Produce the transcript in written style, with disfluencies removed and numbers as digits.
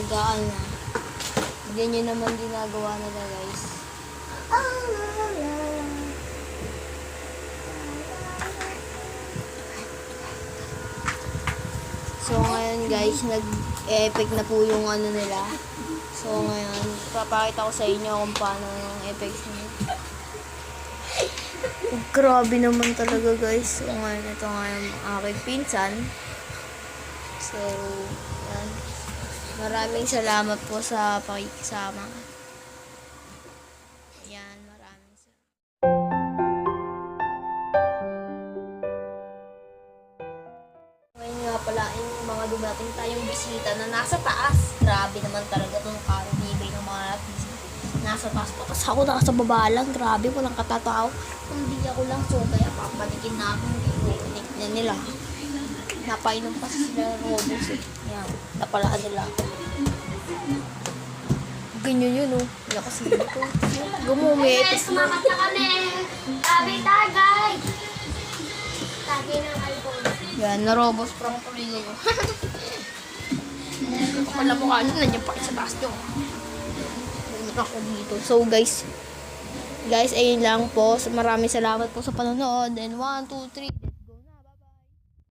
nag-ano. Ganyan naman ginagawa nila guys. So ngayon guys, nag-effect na po yung ano nila. So ngayon, papakita ko sa inyo kung paano yung effects nila. Grabe naman talaga guys. So ngayon, ito nga yung aking pinsan. So, yan. Maraming salamat po sa pakikisama. Yan, maraming salamat. Ngayon nga pala, yung mga dumating tayong bisita na nasa taas. Grabe naman talaga itong karibay ng mga artista. Nasa taas po. Tapos ako nasa baba lang. Grabe, walang katatao. Hindi ako lang. So, kaya papalikin namin. Inik na nila. Napainom pa sila ng robos eh. Yan, napalaan nila. Ganyan yun oh. Lakas nito. Gumumit. Sumamat na kami! Sabi tagay! Tagay ng album. Yan, narobos parang tuloy ko. Kapal na mukha nyo, nandiyan pa sa taas nyo. Ganyan ako dito. So guys, ayun lang po. Maraming salamat po sa panonood. And 1, 2, 3.